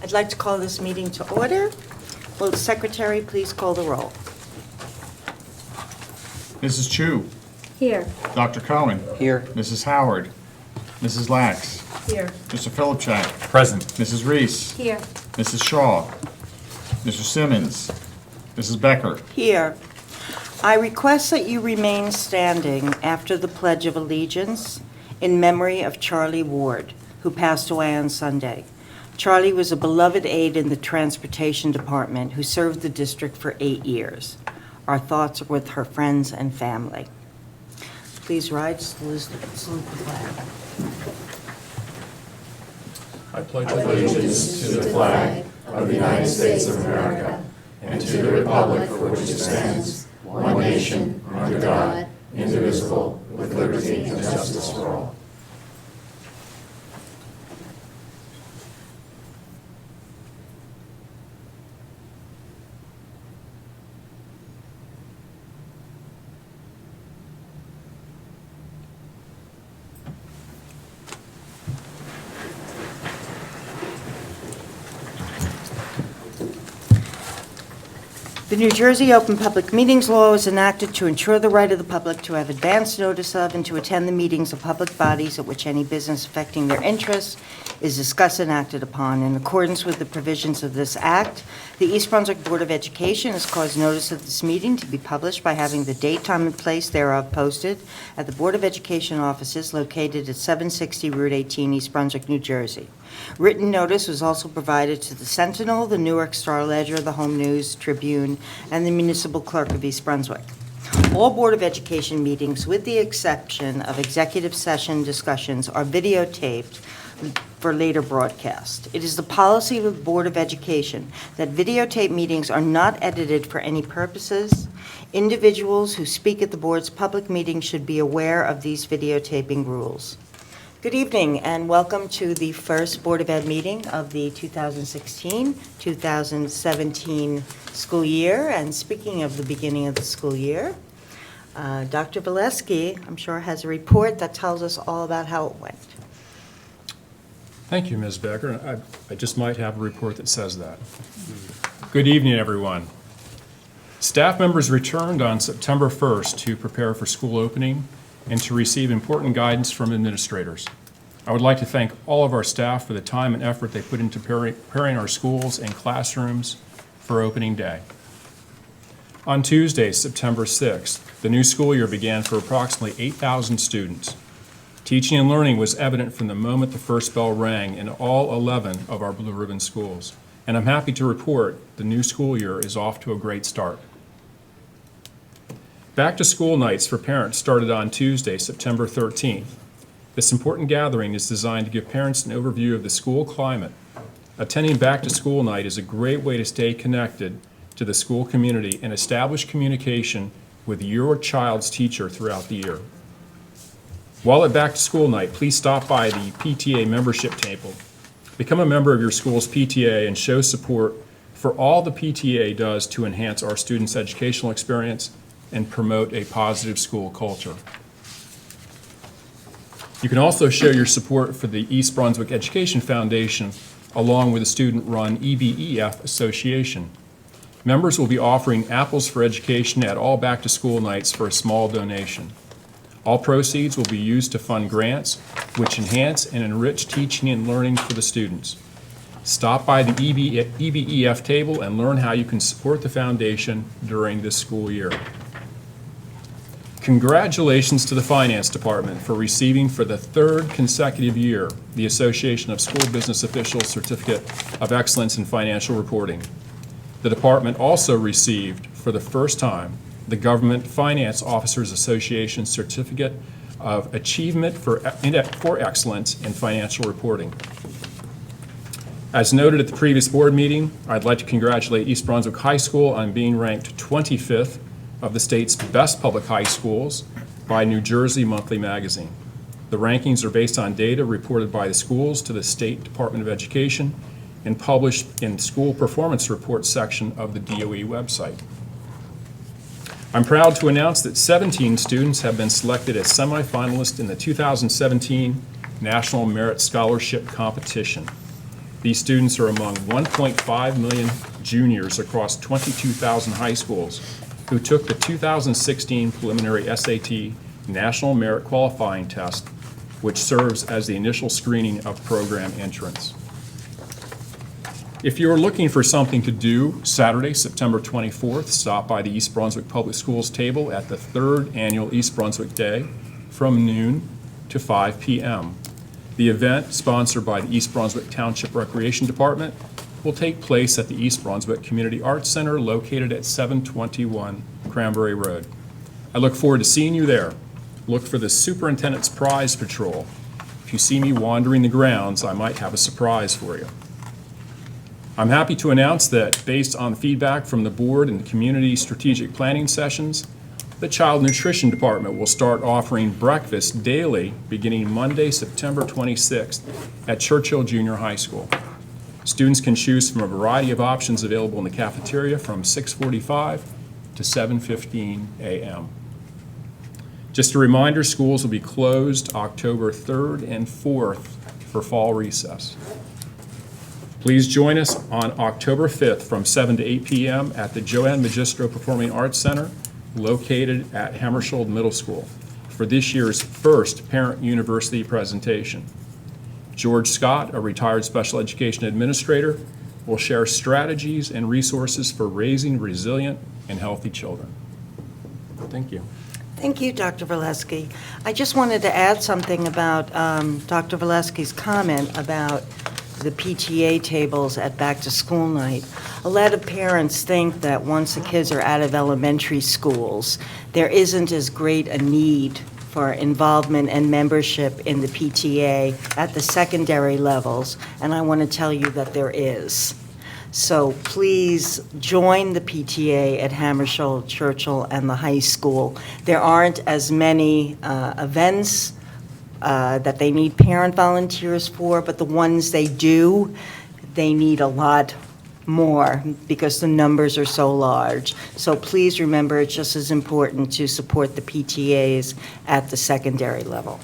I'd like to call this meeting to order. Will the secretary please call the roll? Mrs. Chu. Here. Dr. Cohen. Here. Mrs. Howard. Mrs. Lax. Here. Mr. Philipchak. Present. Mrs. Reese. Here. Mrs. Shaw. Mr. Simmons. Mrs. Becker. Here. I request that you remain standing after the Pledge of Allegiance in memory of Charlie Ward, who passed away on Sunday. Charlie was a beloved aide in the Transportation Department who served the district for 8 years. Our thoughts are with her friends and family. Please rise to salute the flag. I pledge allegiance to the flag of the United States of America and to the republic for which it stands, one nation, under God, indivisible, with liberty and justice for all. The New Jersey Open Public Meetings Law is enacted to ensure the right of the public to have advance notice of and to attend the meetings of public bodies at which any business affecting their interests is discussed and acted upon. In accordance with the provisions of this Act, the East Brunswick Board of Education has caused notice of this meeting to be published by having the date, time, and place thereof posted at the Board of Education offices located at 760 Route 18, East Brunswick, New Jersey. Written notice was also provided to the Sentinel, the Newark Star-Ledger, the Home News, Tribune, and the Municipal Clerk of East Brunswick. All Board of Education meetings, with the exception of executive session discussions, are videotaped for later broadcast. It is the policy of the Board of Education that videotape meetings are not edited for any purposes. Individuals who speak at the board's public meetings should be aware of these videotaping rules. Good evening and welcome to the first Board of Ed meeting of the 2016-2017 school year. And speaking of the beginning of the school year, Dr. Valesky, I'm sure, has a report that tells us all about how it went. Thank you, Ms. Becker. I just might have a report that says that. Good evening, everyone. Staff members returned on September 1st to prepare for school opening and to receive important guidance from administrators. I would like to thank all of our staff for the time and effort they put into preparing our schools and classrooms for opening day. On Tuesday, September 6th, the new school year began for approximately 8,000 students. Teaching and learning was evident from the moment the first bell rang in all 11 of our Blue Ribbon schools. And I'm happy to report the new school year is off to a great start. Back to school nights for parents started on Tuesday, September 13th. This important gathering is designed to give parents an overview of the school climate. Attending back to school night is a great way to stay connected to the school community and establish communication with your child's teacher throughout the year. While at back to school night, please stop by the PTA membership table. Become a member of your school's PTA and show support for all the PTA does to enhance our students' educational experience and promote a positive school culture. You can also show your support for the East Brunswick Education Foundation along with the student-run EBEF Association. Members will be offering apples for education at all back-to-school nights for a small donation. All proceeds will be used to fund grants which enhance and enrich teaching and learning for the students. Stop by the EBEF table and learn how you can support the foundation during this school year. Congratulations to the Finance Department for receiving for the third consecutive year the Association of School Business Officials Certificate of Excellence in Financial Reporting. The department also received for the first time the Government Finance Officers Association Certificate of Achievement for Excellence in Financial Reporting. As noted at the previous board meeting, I'd like to congratulate East Brunswick High School on being ranked 25th of the state's best public high schools by New Jersey Monthly Magazine. The rankings are based on data reported by the schools to the State Department of Education and published in the School Performance Report section of the DOE website. I'm proud to announce that 17 students have been selected as semifinalists in the 2017 National Merit Scholarship Competition. These students are among 1.5 million juniors across 22,000 high schools who took the 2016 preliminary SAT National Merit Qualifying Test, which serves as the initial screening of program entrance. If you're looking for something to do, Saturday, September 24th, stop by the East Brunswick Public Schools table at the 3rd Annual East Brunswick Day from noon to 5 p.m. The event, sponsored by the East Brunswick Township Recreation Department, will take place at the East Brunswick Community Arts Center located at 721 Cranberry Road. I look forward to seeing you there. Look for the Superintendent's Prize Patrol. If you see me wandering the grounds, I might have a surprise for you. I'm happy to announce that based on feedback from the board and community strategic planning sessions, the Child Nutrition Department will start offering breakfast daily beginning Monday, September 26th at Churchill Junior High School. Students can choose from a variety of options available in the cafeteria from 6:45 to 7:15 a.m. Just a reminder, schools will be closed October 3rd and 4th for fall recess. Please join us on October 5th from 7 to 8 p.m. at the Joanne Magistro Performing Arts Center located at Hammersholt Middle School for this year's first Parent University presentation. George Scott, a retired special education administrator, will share strategies and resources for raising resilient and healthy children. Thank you. Thank you, Dr. Valesky. I just wanted to add something about Dr. Valesky's comment about the PTA tables at back-to-school night. A lot of parents think that once the kids are out of elementary schools, there isn't as great a need for involvement and membership in the PTA at the secondary levels, and I want to tell you that there is. So please join the PTA at Hammersholt, Churchill, and the high school. There aren't as many events that they need parent volunteers for, but the ones they do, they need a lot more because the numbers are so large. So please remember, it's just as important to support the PTAs at the secondary level.